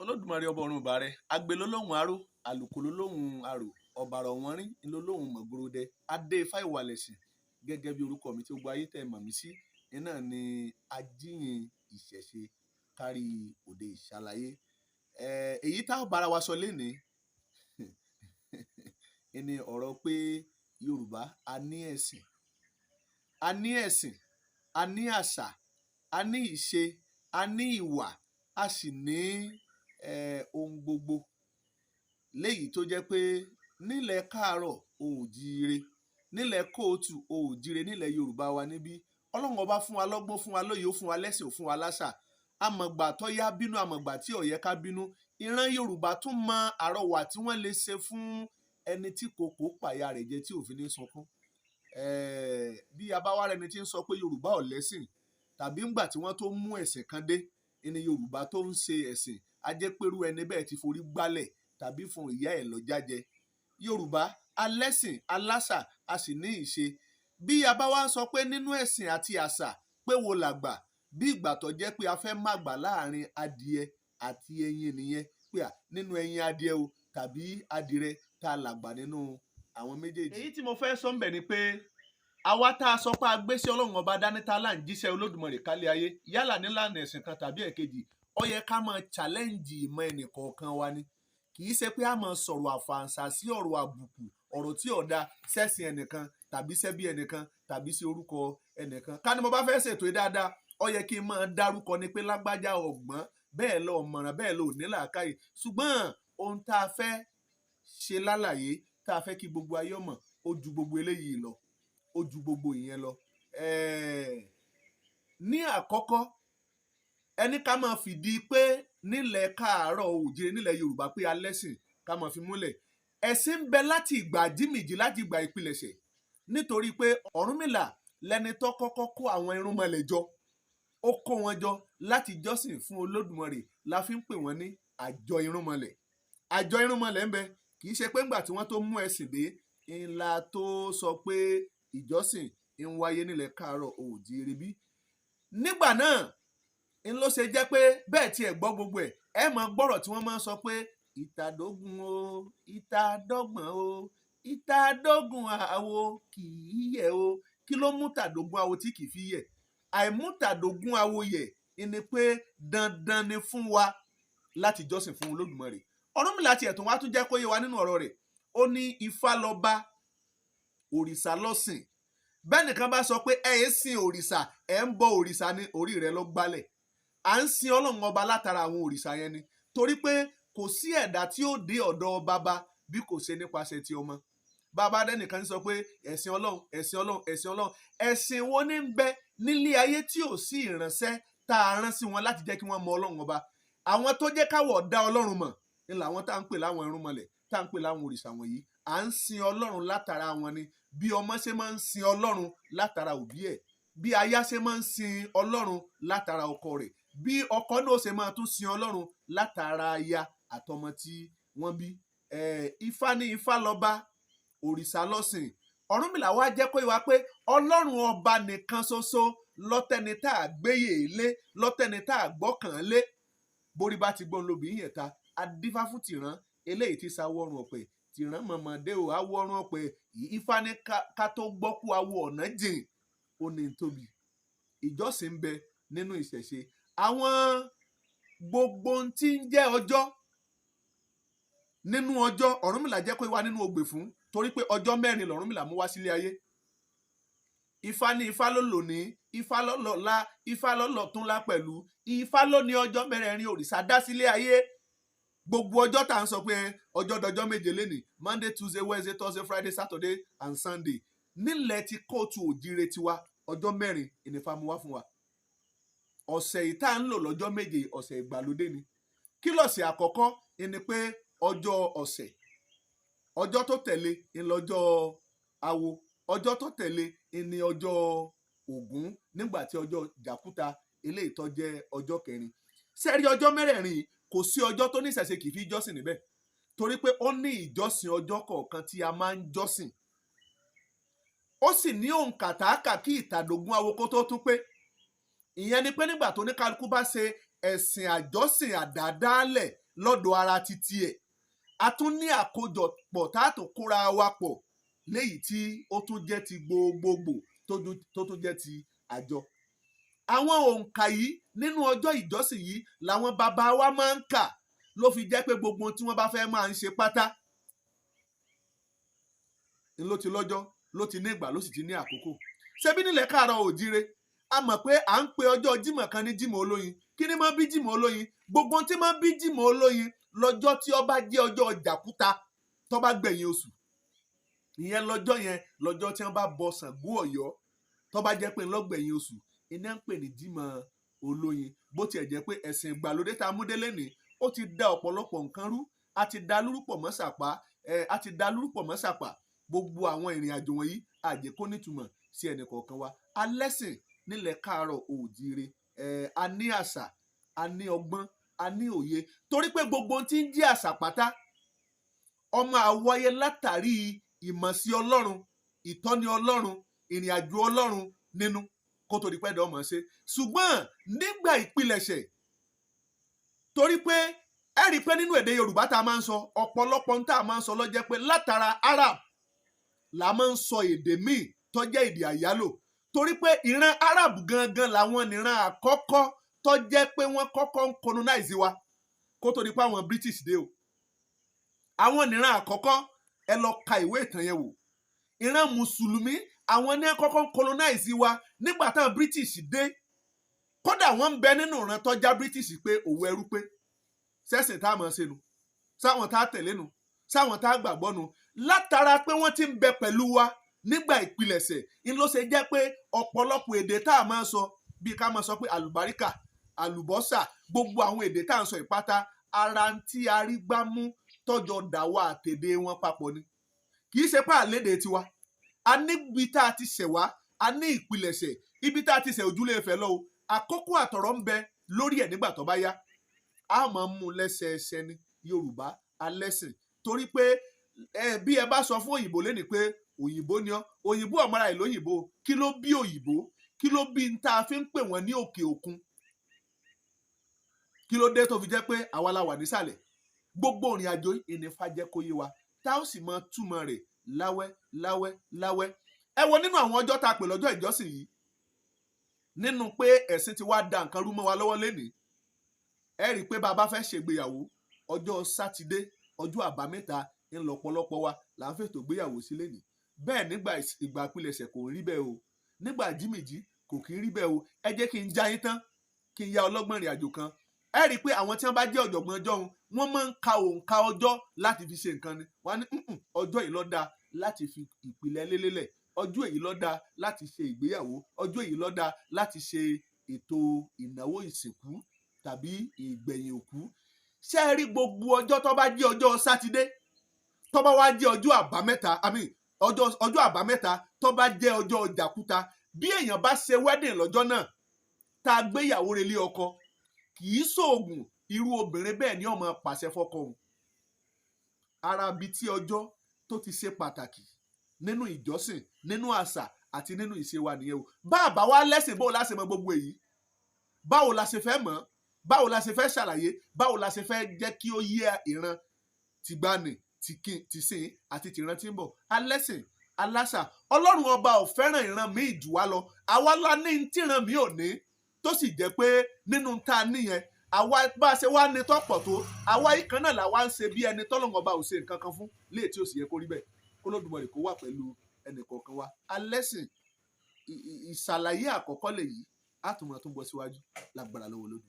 Olódùmarè ọba ọ̀run ìbà rẹ̀, agbe ló lóhùn aró, àlùkò ló lóhùn arò, ọ̀bàrà ọ̀wọ́nrín ló lóhùn mọ̀gbòròdẹ, adé ifá ìwàlẹ̀sìn gẹ́gẹ́ bí orúkọ mi tí gbogbo ayé tẹ̀ mọ̀ mí sí, iná ni ajíhìn ìṣẹ̀ṣe kárí òde ìṣàlàyé. Èyí tá a bára wa sọ lénìí ni ọ̀rọ̀ pé Yorùbá a ní ẹ̀sìn, a ní ẹ̀sìn, a ní àṣà, a ní ìṣe, a ní ìwà, a sì ní ohun gbogbo léyìí tó jẹ́ pé nílẹ̀ káàárọ̀ oòjíire, nílẹ̀ kóòtù oòjíire, nílẹ̀ Yorùbá wa níbí Ọlọ́run ọba fún wa lọ́gbọ́n, fún wa lóye, ó fún wa lẹ́sìn, ó fún wa láṣà. Àmọ̀gbà tó yá bínú, àmọ̀gbà tí ò yẹ ká bínú. Ìran Yorùbá tún mọ àrọwà tí wọ́n lè ṣe fún ẹni tí kòkó pàyà rẹ̀ jẹ tí ò fi ní sunkún. Bí a bá wá rẹni tí ń sọ pé Yorùbá ò lẹ́sìn, tàbí ńgbà tí wọ́n tó mú ẹ̀sìn kan dé ní Yorùbá tó ń ṣe ẹ̀sìn, a jẹ́ pẹ̀rú ẹni bẹ́ẹ̀ ti forí gbálẹ̀ tàbí fún ìyá ẹ̀ lọ jájẹ. Yorùbá alẹ́sìn, aláṣà, a sì ní ìṣe. Bí a bá wá sọ pé nínú ẹ̀sìn àti àṣà pé wo làgbà, bí ìgbà tó jẹ́ pé a fẹ́ màgbà láàrin adìẹ àti ẹyin nìyẹn, pé nínú ẹyin adìẹ o tàbí adìrẹ tá a làgbà nínú àwọn méjèèjì. Èyí tí mo fẹ́ sọ ń bẹ̀ ni pé àwa tá a sọ pé a gbé sí Ọlọ́run ọba dání tá là ń jíṣẹ́ Olódùmarè kálé ayé, yálà nílànà ẹ̀sìn kan tàbí ẹ̀kejì, ó yẹ ká máa challenge ìmọ̀ ẹnìkọ̀ọ̀kan wa ni. Kì í ṣe pé a máa sọ̀rọ̀ àfàǹsà sí ọ̀rọ̀ àbùkù, ọ̀rọ̀ tí ò da sẹ́sìn ẹnìkan tàbí sẹ́bí ẹnìkan tàbí sí orúkọ ẹnìkan. Ká ní mo bá fẹ́ ṣètò yìí dáadáa, ó yẹ kí n máa dárúkọ ni pé lágbájá ọ̀gbọ́n, bẹ́ẹ̀ lọ ọ̀mọ̀ràn, bẹ́ẹ̀ lọ ní làákàyè. Ṣùgbọ́n ohun tá a fẹ́ ṣe lálàyé, tá a fẹ́ kí gbogbo ayé mọ̀, ó ju gbogbo eléyìí lọ, ó ju gbogbo ìyẹn lọ. Ní àkọ́kọ́, ẹni ká máa fìdí pé nílẹ̀ káàárọ̀ oòjíire, nílẹ̀ Yorùbá pé alẹ́sìn ká máa fi múlẹ̀. Ẹ̀sìn ń bẹ láti ìgbà àjímìjì, láti ìgbà ìpilẹ̀ṣẹ̀, nítorí pé Ọ̀rúnmìlà lẹni tó kọ́kọ́ kó àwọn irúnmọlẹ̀ jọ. Ó kó wọn jọ láti jọ́sìn fún Olódùmarè, la fi ń pè wọ́n ní àjọ irúnmọlẹ̀. Àjọ irúnmọlẹ̀ ń bẹ, kì í ṣe pé ńgbà tí wọ́n tó mú ẹ̀sìn dé ńlá tó sọ pé ìjọsìn ń wáyé nílẹ̀ káàárọ̀ oòjíire bí. Nígbà náà ń ló ṣe jẹ́ pé bẹ́ẹ̀ tí ẹ gbọ́ gbogbo ẹ máa gbọ́rọ̀ tí wọ́n máa ń sọ pé ìtàdógún o, ìtàdọ́gbọ̀n o, ìtàdógún àwo kì í yẹ̀ o. Kí ló mú tàdógún àwo tí kì í fi yẹ̀? Àìmú tàdógún àwo yẹ̀ ni pé dandan ni fún wa láti jọ́sìn fún Olódùmarè. Ọ̀rúnmìlà tiẹ̀ tún wá tún jẹ́ kó yé wa nínú ọ̀rọ̀ rẹ̀. Ó ní Ifá lọ́ba, òrìṣà lọ́sìn. Bẹ́ẹ̀ nìkan bá sọ pé ẹ ń sin òrìṣà, ẹ ń bọ òrìṣà ní orí rẹ̀ lọ gbálẹ̀. À ń sin Ọlọ́run ọba látara àwọn òrìṣà yẹn ni. Torí pé kò sí ẹ̀dá tí ó dé ọ̀dọ̀ bàbá bí kò ṣe nípasẹ̀ ti ọmọ. Bàbá dẹ́nìkan sọ pé ẹ̀sìn Ọlọ́run, ẹ̀sìn Ọlọ́run, ẹ̀sìn Ọlọ́run. Ẹ̀sìn wo ní ń bẹ nílé ayé tí ò sí ìránṣẹ́ tá a rán sí wọn láti jẹ́ kí wọ́n mọ Ọlọ́run ọba? Àwọn tó jẹ́ káwọ̀ dá Ọlọ́run mọ̀ ni làwọn tá à ń pè láwọn irúnmọlẹ̀, tá à ń pè láwọn òrìṣà wọ̀nyí. À ń sin Ọlọ́run látara wọn ni. Bí ọmọ ṣe máa ń sin Ọlọ́run látara òbí ẹ̀, bí aya ṣe máa ń sin Ọlọ́run látara ọkọ rẹ̀, bí ọkọ náà ṣe máa tún sin Ọlọ́run látara aya àtọmọ tí wọ́n bí. Ifá ní Ifá lọ́ba, òrìṣà lọ́sìn. Ọ̀rúnmìlà wá jẹ́ kó yé wa pé Ọlọ́run ọba nìkan ṣoṣo lọ́tẹ́ni tá a gbéyè lé, lọ́tẹ́ni tá a gbọ́kàn lé. Borí bá ti gbọ́n lóbi yẹn ta, adífá fún tìrán eléyìí ti sáwọ́rùn ọ̀pẹ, tìrán mọ̀mọ́dé ò áwọ́rùn ọ̀pẹ. Ifá ní ká tó gbọ́kú awo ọ̀nà jìn, ó ní tóbi. Ìjọsìn ń bẹ nínú ìṣẹ̀ṣe. Àwọn gbogbo tí ń jẹ́ ọjọ́, nínú ọjọ́ Ọ̀rúnmìlà jẹ́ kó wá nínú ogbè fún, torí pé ọjọ́ mẹ́rin l'Ọ̀rúnmìlà mú wá sílé ayé. Ifá ní Ifá ló lónìí, Ifá ló lọ́la, Ifá ló lọ́túnla pẹ̀lú. Ifá ló ní ọjọ́ mẹ́rẹ̀ẹ̀rin òrìṣà dá sílé ayé. Gbogbo ọjọ́ tá à ń sọ pé ọjọ́ dọjọ́ méje lénìí, Monday, Tuesday, Wednesday, Thursday, Friday, Saturday and Sunday. Nílẹ̀ ti kóòtù òjíire tiwa, ọjọ́ mẹ́rin ìnífà mú wá fún wa. Ọ̀sẹ̀ yìí tá à ń lò lọ́jọ́ méje, ọ̀sẹ̀ ìgbàlódé ni. Kí lọ̀sẹ̀ àkọ́kọ́ ni pé ọjọ́ ọ̀sẹ̀, ọjọ́ tó tẹ̀lé ni lọ́jọ́ awo, ọjọ́ tó tẹ̀lé ni ọjọ́ Ògún, nígbà tí ọjọ́ Jàkúta eléyìí tó jẹ́ ọjọ́ kẹrin. Sẹ́rí ọjọ́ mẹ́rẹ̀ẹ̀rin kò sí ọjọ́ tó ní ìṣẹ̀ṣe kì í fi jọ́sìn níbẹ̀, torí pé ó ní ìjọsìn ọjọ́ kọ̀ọ̀kan tí a máa ń jọ́sìn. Ó sì ní òǹkà tààkà kí ìtàdógún awo kó tó tún pé. Ìyẹn ni pé nígbà tó ní kálukú bá ṣe ẹ̀sìn àjọsìn àdádálẹ̀ lọ́dọ̀ ara títí ẹ̀ a tún ní àkójọpọ̀ tá a tó kóra wa pọ̀ léyìí tí ó tún jẹ́ ti gbogbogbò tó tún jẹ́ ti àjọ. Àwọn òǹkà yìí nínú ọjọ́ ìjọsìn yìí làwọn bàbá wa máa ń kà ló fi jẹ́ pé gbogbo tí wọ́n bá fẹ́ máa ń ṣe pátá ló ti lọ́jọ́ ló ti ní ìgbà ló sì ti ní àkókò. Ṣebí nílẹ̀ káàárọ̀ òjíire a mọ̀ pé à ń pe ọjọ́ Jímọ̀ kan ní Jímọ̀ olóyin. Kí ni máa bí Jímọ̀ olóyin? Gbogbo tí máa bí Jímọ̀ olóyin lọ́jọ́ tí ó bá jẹ́ ọjọ́ jàkúta tó bá gbẹ̀yìn oṣù. Ìyẹn lọ́jọ́ yẹn lọ́jọ́ tí wọ́n bá bọ Ṣàngó Ọ̀yọ́ tó bá jẹ́ pé lọ́gbẹ̀yìn oṣù iná ń pè ní Jímọ̀ olóyin. Bó tiẹ̀ jẹ́ pé ẹ̀sìn ìgbàlódé tá a mú délé ní ó ti da ọ̀pọ̀lọpọ̀ nǹkan rú. A ti da lúrúpọ̀ mọ́ sàpá gbogbo àwọn ìrìn àjò wọ̀nyí àjẹkó nítumọ̀ sí ẹnì kọ̀ọ̀kan wa. Alẹ́sìn nílẹ̀ káàárọ̀ òjíire a ní àṣà a ní ọgbọ́n a ní òye torí pé gbogbo tí ń jẹ́ àṣà pátá ọmọ àwọyé látàrí ìmọ̀ sí Ọlọ́run ìtọ́ni Ọlọ́run ìrìn àjò Ọlọ́run nínú kó tó di pẹ́ẹ́dọ̀ ọmọ ṣe. Ṣùgbọ́n nígbà ìpilẹ̀ṣẹ̀ torí pé ẹ rí i pé nínú èdè Yorùbá tá a máa ń sọ ọ̀pọ̀lọpọ̀ tá a máa ń sọ ló jẹ́ pé látara Arab la máa ń sọ èdè míì tó jẹ́ èdè àyálò torí pé ìran Arab gangan làwọn nìran àkọ́kọ́ tó jẹ́ pé wọ́n kọ́kọ́ ń colonize wa kó tó di pé àwọn British dé o. Àwọn nìran àkọ́kọ́ ẹ lọ ka ìwé ìtàn yẹn wò. Ìran mùsùlùmí àwọn ní kọ́kọ́ ń colonize wa nígbà táwọn British dé. Kódà wọ́n ń bẹ nínú ìran tó já British pé òwò ẹrú pé sẹ́sìn tá a máa ṣe nu sáwọn tá a tẹ̀lé nu sáwọn tá a gbàgbọ́ nu látara pé wọ́n ti ń bẹ pẹ̀lú wa nígbà ìpilẹ̀ṣẹ̀ ń ló ṣe jẹ́ pé ọ̀pọ̀lọpọ̀ èdè tá a máa sọ bíi ká máa sọ pé àlùbáríkà àlùbọ́sà gbogbo àwọn èdè tá à ń sọ ìpátá ara tí a rí gbámú tọ́jọ dàwa àtèdè wọn papọ̀ ni. Kì í ṣe pé àlédè tiwa a níbi tá a ti ṣẹ̀ wá a ní ìpilẹ̀ṣẹ̀ ibi tá a ti ṣẹ̀ ojúlé Ifẹ̀ lọ o àkókò àtọ̀rọ̀ ń bẹ lórí ẹ̀ nígbà tó bá yá a máa mú lẹ́sẹẹsẹ ní Yorùbá alẹ́sìn torí pé bí ẹ bá sọ fún òyìnbó lẹ́ni pé òyìnbó ni ọ́ òyìnbó ọ̀mọ́ra ìlú òyìnbó kí ló bí òyìnbó kí ló bí n tá a fi ń pè wọ́n ní òkè òkun kí ló dé tó fi jẹ́ pé àwa la wà nísàlẹ̀ gbogbo ìrìn àjò ìnífà jẹ́ kó yé wa tá ó sì máa túmọ̀ rẹ̀ láwẹ́. Ẹ wo nínú àwọn ọjọ́ tá a pè lọ́jọ́ ìjọsìn yìí nínú pé ẹ̀sìn ti wá da nǹkan rú mọ́ wa lọ́wọ́ lénìí ẹ rí i pé bàbá fẹ́ ṣègbéyàwó ọjọ́ sátidé ọjọ́ àbámẹ́ta ń lọ ọ̀pọ̀lọpọ̀ wa là ń fètò gbéyàwó sí lénìí. Bẹ́ẹ̀ nígbà ìgbà ìpilẹ̀ṣẹ̀ kò rí bẹ́ẹ̀ o nígbà jímìjí kò kí ń rí bẹ́ẹ̀ o. Ẹ jẹ́ kí n já yín tán kí n ya ọlọ́gbọ́n ìrìn àjò kan. Ẹ rí i pé àwọn tí wọ́n bá jẹ́ ọ̀jọ̀gbọ́n ọjọ́ wọn máa ń ka òǹkà ọjọ́ láti fi ṣe nǹkan ni. Wọ́n á ní ọjọ́ yìí ló dáa láti fi ìpìlẹ̀ lélẹ̀ ọjọ́ èyí ló dáa láti ṣe ìgbéyàwó ọjọ́ èyí ló dáa láti ṣe ètò ìnáwó ìsìnkú tàbí ìgbẹ̀yìn òkú. Ṣé ẹ rí gbogbo ọjọ́ tó bá jẹ́ ọjọ́ sátidé tó bá wá jẹ́ ọjọ́ àbámẹ́ta ọjọ́ àbámẹ́ta tó bá jẹ́ ọjọ́ jàkúta bí èèyàn bá ṣe wedding lọ́jọ́ náà tá a gbéyàwó relé ọkọ kì í ṣoògùn irú obìnrin bẹ́ẹ̀ ni ó máa pàṣẹ fọ́kọ òun. Ara bíi tí ọjọ́ tó ti ṣe pàtàkì nínú ìjọsìn nínú àṣà àti nínú ìṣe wa nìyẹn o. bá a bá wá lẹ́sìn báwo la ṣe mọ gbogbo èyí báwo la ṣe fẹ́ mọ̀ báwo la ṣe fẹ́ ṣàlàyé báwo la ṣe fẹ́ jẹ́ kí ó yé ìran tìgbàanì tìsìn àti tìran tí ń bọ̀. Alẹ́sìn aláṣà Ọlọ́run ọba ò fẹ́ràn ìran míì jù wá lọ àwa la ní tíran mi ò ní tó sì jẹ́ pé nínú tá a níyẹn àwa bá a ṣe wá ní tọ́pọ̀ tó àwa yìí kan náà làwa ń ṣe bí ẹni tọ́lọ́run ọba ò ṣe nǹkan kan fún léè tí ó sì yẹ kó rí bẹ́ẹ̀ kó lódùmarè kó wà pẹ̀lú ẹnì kọ̀ọ̀kan wa. Alẹ́sìn ìṣàlàyé àkọ́kọ́ lèyí á tún máa tún bọ̀ síwájú lágbára lọ́wọ́ Olódùmarè.